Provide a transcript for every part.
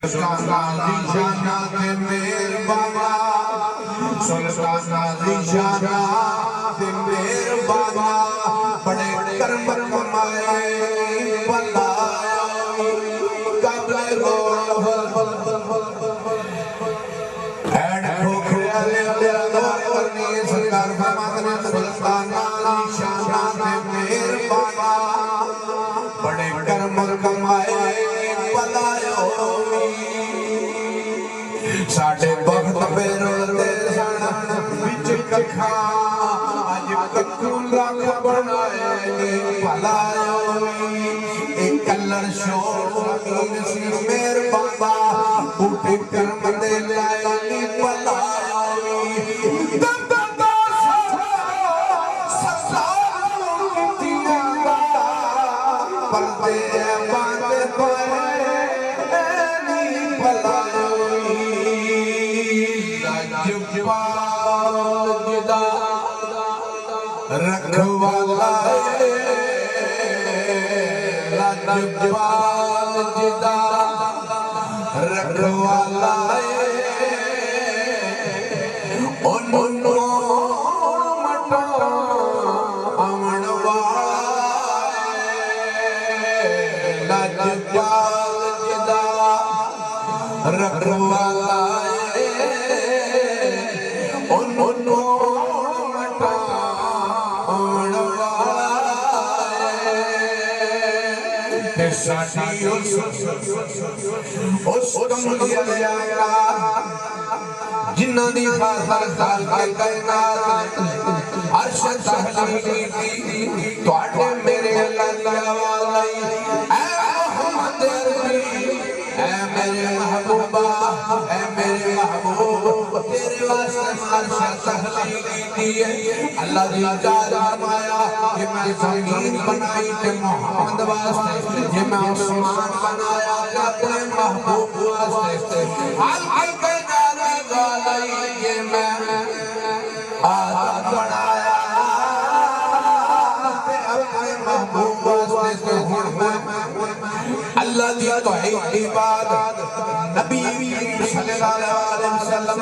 سلطان علی شانہ تے میر بابا سلطان علی شانہ تے میر بابا بڑے کرم کمائے بلائے قبل رو ایڈ کھوکھے علی دعا کرنی سرکار فرماتے سلطان علی شانہ تے میر بابا بڑے کرم کمائے ساڑھے وقت پہ روتے سن بچ ککھا آج ککھوں لکھ بنائے پلائے ایک کلر شوقین سی میر بابا بوٹے کرم دے لائے پلائے دندہ سساروں کی تیاں پردے باندے پائے پلائے رکھوالا لاجوال جدا رکھوالا انہوں مٹا امن والے لاجوال جدا رکھوالا ساٹھی اس کملی علیہ جنہ دی خاصر خالق کائنات عرش تحلیلی کی تو آٹھے میرے اللہ والی اے محمد عربی اے میرے محبوبہ اے میرے محبوب تیرے واسطے عرش تحلیلی کی اللہ دی جاد فرمایا کہ میں زمین بنائی تے محمد واسطے یہ میں عثمان بنایا کہ اپنے محبوب واسطے حلقی کے جانے والی یہ میں آدم بنایا کہ اپنے محبوب واسطے اللہ دی توحید بات نبی صلی اللہ علیہ وسلم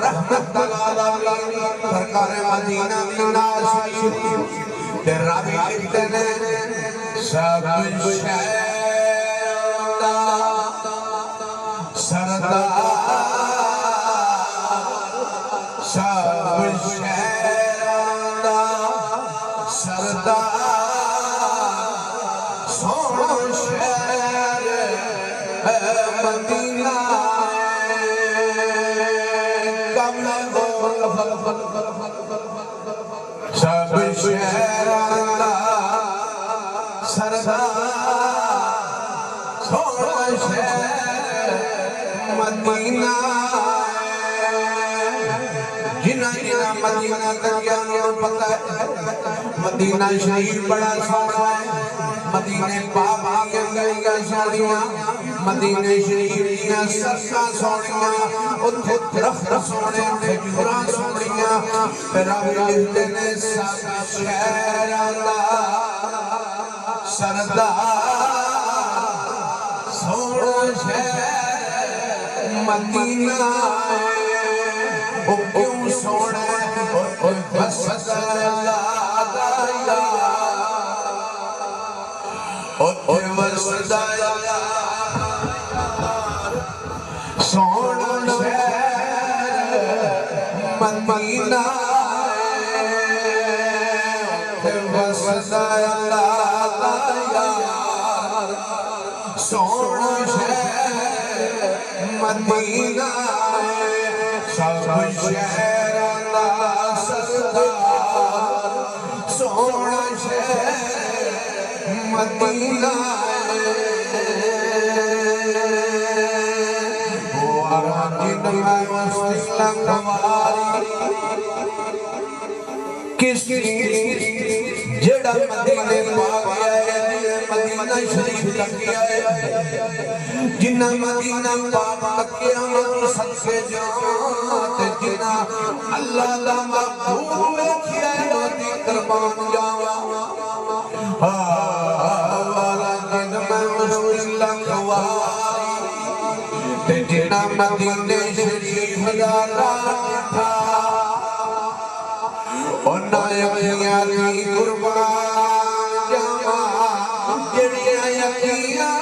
رحمت اللہ سرکار مدینہ ناصری تیرا بھی اتنے سب شہدہ سردار سب شہدہ سردار سون شہر مدینہ کم سب شہر سردار سون شہر مدینہ جنہ جنہ مدینہ تکیانے پتہ ہے مدینہ شریف بڑا سونا ہے مدینہ بابا کے گئیاں سوڑیاں مدینہ شریف دیاں سرکاں سوڑیاں اتھے درخت سوڑے کھجوراں سوڑیاں رب لکھتے نے سب شہر اللہ سردار سونا شہر مدینہ وہ کیوں سوڑے بس اللہ دایا سونا شہر مدینہ بس اللہ دایا سونا شہر مدینہ سب شہر اللہ سردار سونا شہر مدینہ جن میں مسلم نواری کس جڑا مدینے پاک آئے مدینہ شریف تک آئے جنہ مدینہ پاک قیامت صدقے جات جنہ اللہ دا محبوب کیا ہے نوتی قربان جاوا والا جن میں مسلم نواری تے جنا مدینے شریف دا تھا اونا یقیاں دی قربان جاواں جڑیاں یقیاں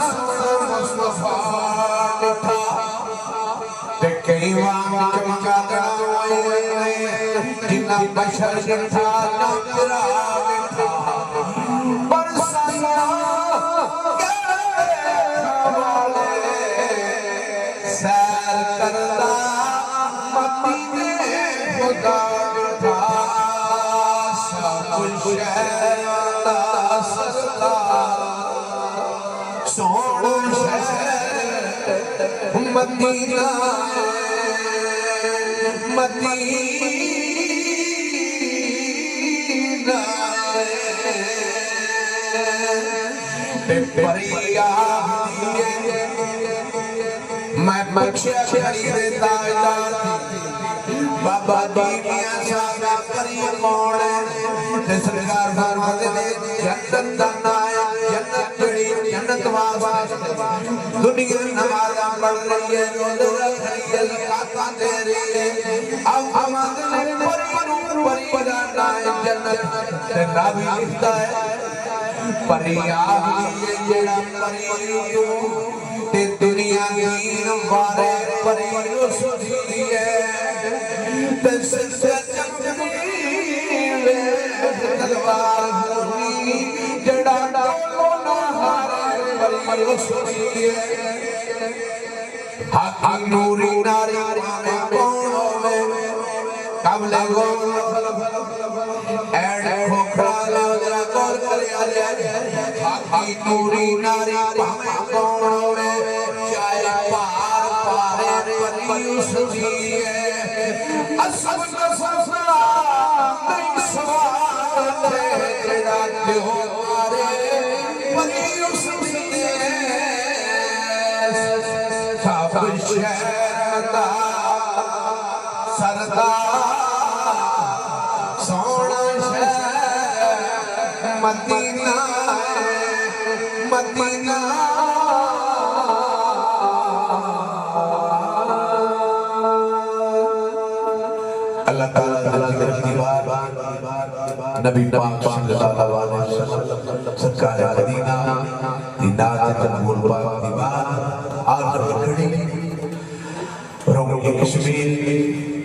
سونا مصطفیٰ ڈٹھا تے کئی وانگ چمکا ہوئے جنا بشر ڈٹھا نظرا ڈٹھا برسانا سیر کردا مدینے خدا ڈٹھا سب شہر دا سستا سونا شہر مدینہ مدینہ پریا میں بخشیا شری تاجدار بابا دی میاں صاحب پری کون ہے سرکار فرماتے نے جنت دا نام جنت جڑی جنت واسطے دنیا نمازاں پڑھ رہی ہے روزے رکھ رہی ہے زکات دے رہی ہے اب ہمارے پری دا نام جنت تے نبی لکھتا ہے پری آگی جڑا پری تو تے دنیا دین وارے پری رسولی ہے تے سچا چمکی وے تلوار گھومی جڑا ڈولو ہارے پری رسولی ہے حق نوری ناری میں کون ہوئے قبل گول ایڈ کھوکھڑا لے ادھرا کول کرے آلے حقی نوری ناری پہمیں کون ہوئے چاہے پار پارے پری اسلی ہے اسم نصفہ نہیں سوال ہے جڑا دیو پارے پری اسلی ہے سب شہر دا سردار سونا شہر مدینہ مدینہ اللہ تعالیٰ کی دیوار نبی پاک صلی اللہ علیہ وسلم سرکار مدینہ نعت تنبول پاک دیوار آخر کھڑی روح کشمیر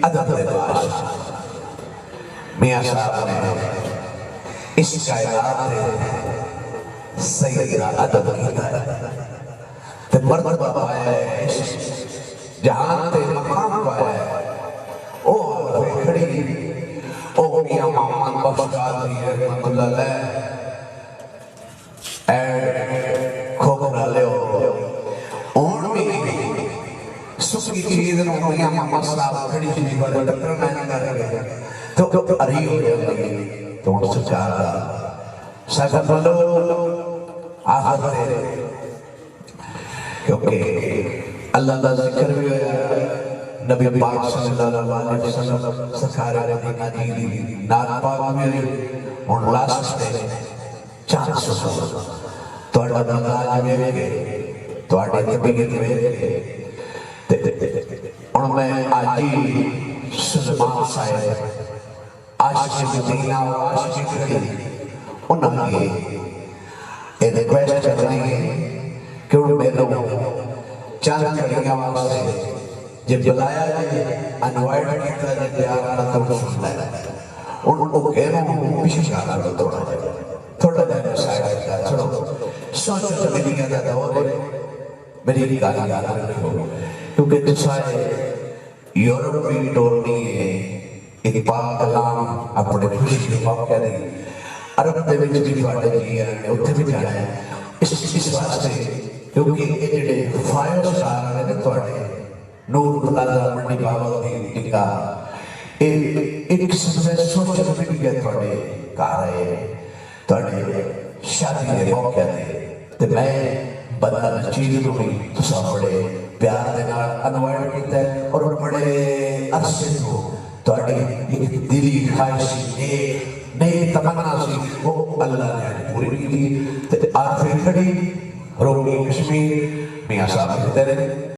ادب دباش میاں صاحب نے اس کائنات نے سیدہ ادب کیتا ہے تے مرتبہ پایا ہے جہاں تے مقام پایا ہے او کھڑی او میاں محمد بخش قادری رحمت اللہ علیہ اے کھوکھرا لے اون میں سکی چیز نو میاں محمد صاحب کھڑی چیز بڑے ڈکر میں کر گئے تو اری ہو جائے تو ان سے چاہتا سکت بلو آخر تیرے کیونکہ اللہ دا ذکر بھی ہویا نبی پاک صلی اللہ علیہ وسلم سکھارے مدینہ دی نات پاک میں ان لاسٹ دے چاند سو تو اڈا مزاج میں گئے تو اڈا طبیعت میں گئے ان میں آجی سلمان صاحب عاشق مدینہ اور عاشق کھڑی انہوں نے ایک ریکویسٹ کر رہی ہے کہ انہوں نے لوگ چاند کھڑیاں واسطے جب بلایا جائے انوائٹ کیتا جائے پیار نہ تو سن لائے ان کو کہہ رہا ہوں پیچھے جانا لو تھوڑا جانے سائڈ کا چھوڑو سوچو تو میری گیا تھا اور میری گالی گالا نہیں ہو کیونکہ تسائے یورپی ٹورنی ہے ایک پاک کلام اپنے خوشی کے موقع نہیں عرب دے وچ بھی واٹے جی ہے اتنے بھی جانا ہے اس واسطے کیونکہ یہ جڑے فائر سارا نے تواڈے نور پلازا منڈی بابا دی ٹکا ایک قسم سے سوچ کے بھی گیا تواڈے کار ہے تواڈے شادی دے موقع تے تے میں بدل چیز ہوئی تو سب بڑے پیار دے نال انوائٹ کیتا ہے اور بڑے عرصے تو تواڈی ایک دلی خواہش نئے تمنا سی وہ اللہ نے پوری کی تے آخری کھڑی رومی کشمیر میاں صاحب کہتے رہے